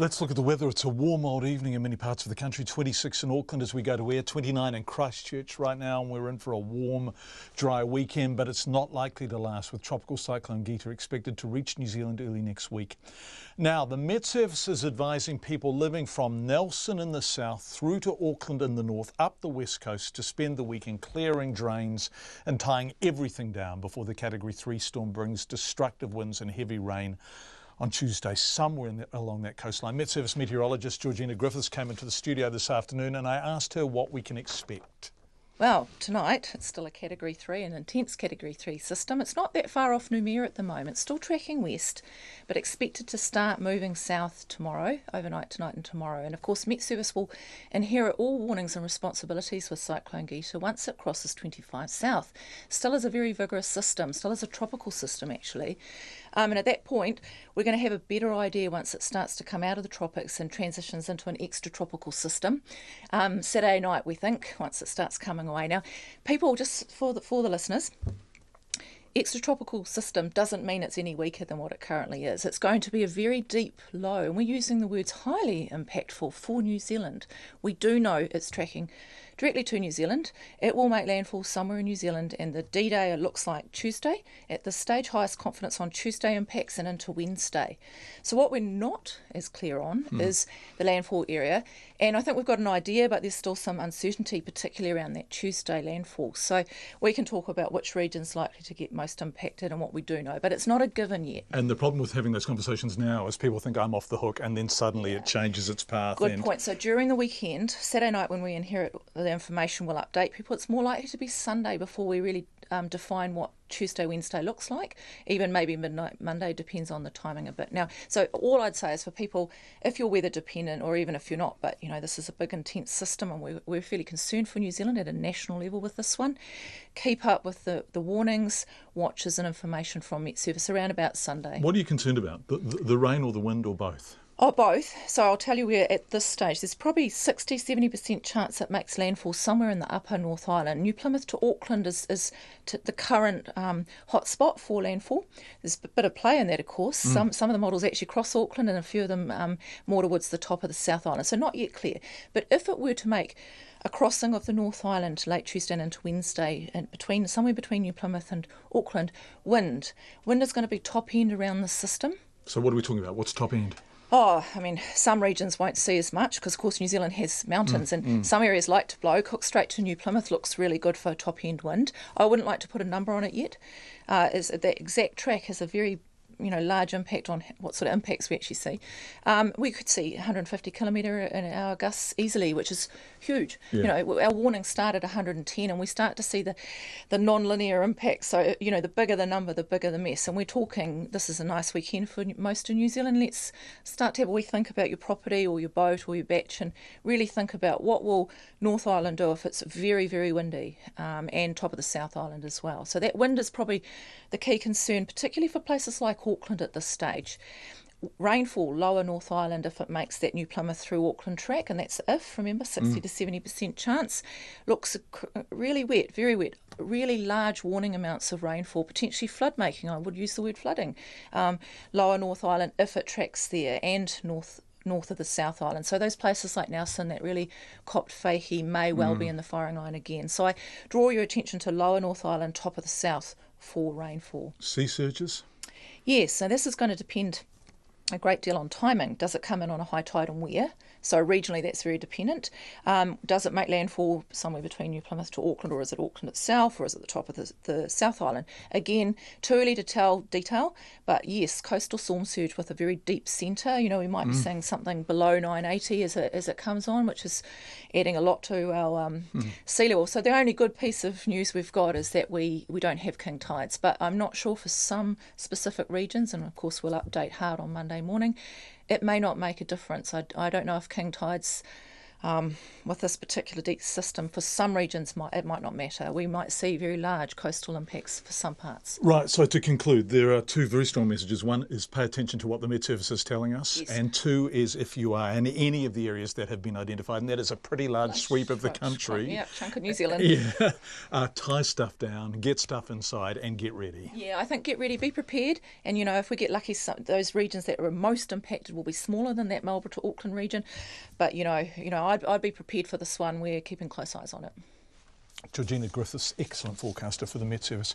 Let's look at the weather. It's a warm old evening in many parts of the country. 26 in Auckland as we go to air, 29 in Christchurch right now, and we're in for a warm, dry weekend, but it's not likely to last, with Tropical Cyclone Gita expected to reach New Zealand early next week. Now, the MetService is advising people living from Nelson in the south through to Auckland in the north, up the west coast, to spend the weekend clearing drains and tying everything down before the Category 3 storm brings destructive winds and heavy rain on Tuesday somewhere along that coastline. MetService meteorologist Georgina Griffiths came into the studio this afternoon and I asked her what we can expect. Well, tonight it's still a Category 3, an intense Category 3 system. It's not that far off Noumea at the moment, still tracking west, but expected to start moving south tomorrow, overnight tonight and tomorrow. And of course, MetService will inherit all warnings and responsibilities with Cyclone Gita once it crosses 25 south. Still is a very vigorous system, still is a tropical system actually. And at that point, we're going to have a better idea once it starts to come out of the tropics and transitions into an extratropical system. Saturday night, we think, once it starts coming away. Now, people, just for the listeners, extratropical system doesn't mean it's any weaker than what it currently is. It's going to be a very deep low, and we're using the words highly impactful for New Zealand. We do know it's tracking directly to New Zealand. It will make landfall somewhere in New Zealand, and the D-Day, it looks like Tuesday. At this stage, highest confidence on Tuesday impacts and into Wednesday. So what we're not as clear on is the landfall area, and I think we've got an idea, but there's still some uncertainty, particularly around that Tuesday landfall. So we can talk about which region's likely to get most impacted and what we do know, but it's not a given yet. And the problem with having those conversations now is people think I'm off the hook, and then suddenly it changes its path. Good point. So during the weekend, Saturday night when we inherit the information, we'll update people. It's more likely to be Sunday before we really define what Tuesday, Wednesday looks like. Even maybe midnight Monday, depends on the timing a bit. Now, so all I'd say is for people, if you're weather dependent or even if you're not, but you know, this is a big intense system and we're fairly concerned for New Zealand at a national level with this one, keep up with the warnings, watches and information from MetService around about Sunday. What are you concerned about? The rain or the wind or both? Oh, both. So I'll tell you where at this stage, there's probably 60-70% chance it makes landfall somewhere in the upper North Island. New Plymouth to Auckland is the current hot spot for landfall. There's a bit of play in that, of course. Some of the models actually cross Auckland and a few of them more towards the top of the South Island. So not yet clear. But if it were to make a crossing of the North Island late Tuesday and into Wednesday, and somewhere between New Plymouth and Auckland, wind is going to be top end around the system. So what are we talking about? What's top end? Oh, I mean, some regions won't see as much because, of course, New Zealand has mountains and some areas like to blow. Cook Strait to New Plymouth looks really good for top-end wind. I wouldn't like to put a number on it yet. That exact track has a very large impact on what sort of impacts we actually see. We could see 150 kilometre an hour gusts easily, which is huge. Yeah. Our warning started 110 and we start to see the non-linear impacts. So, the bigger the number, the bigger the mess. And we're talking, this is a nice weekend for most of New Zealand. Let's start to have a wee think about your property or your boat or your batch and really think about what will North Island do if it's very, very windy, and top of the South Island as well. So that wind is probably the key concern, particularly for places like Auckland at this stage. Rainfall, lower North Island if it makes that New Plymouth through Auckland track, and that's if, remember, 60 to 70% chance. Looks really wet, very wet, really large warning amounts of rainfall, potentially flood making. I would use the word flooding. Lower North Island if it tracks there, and north of the South Island. So those places like Nelson that really copped fahy may well be in the firing line again. So I draw your attention to lower North Island, top of the south for rainfall. Sea surges? Yes, so this is going to depend a great deal on timing. Does it come in on a high tide and where? So regionally that's very dependent. Does it make landfall somewhere between New Plymouth to Auckland, or is it Auckland itself, or is it the top of the South Island? Again, too early to tell detail, but yes, coastal storm surge with a very deep centre. We might be seeing something below 980 as it comes on, which is adding a lot to our sea level. So the only good piece of news we've got is that we don't have king tides, but I'm not sure for some specific regions, and of course we'll update hard on Monday morning. It may not make a difference. I don't know if king tides With this particular deep system, for some regions it might not matter. We might see very large coastal impacts for some parts. Right, so to conclude, there are two very strong messages. One is pay attention to what the MetService is telling us, Yes. and two is if you are in any of the areas that have been identified, and that is a pretty large sweep of the country. Yeah, chunk of New Zealand. Yeah, tie stuff down, get stuff inside, and get ready. Yeah, I think get ready, be prepared, and if we get lucky, those regions that are most impacted will be smaller than that Marlborough to Auckland region. But I'd be prepared for this one. We're keeping close eyes on it. Georgina Griffiths, excellent forecaster for the MetService.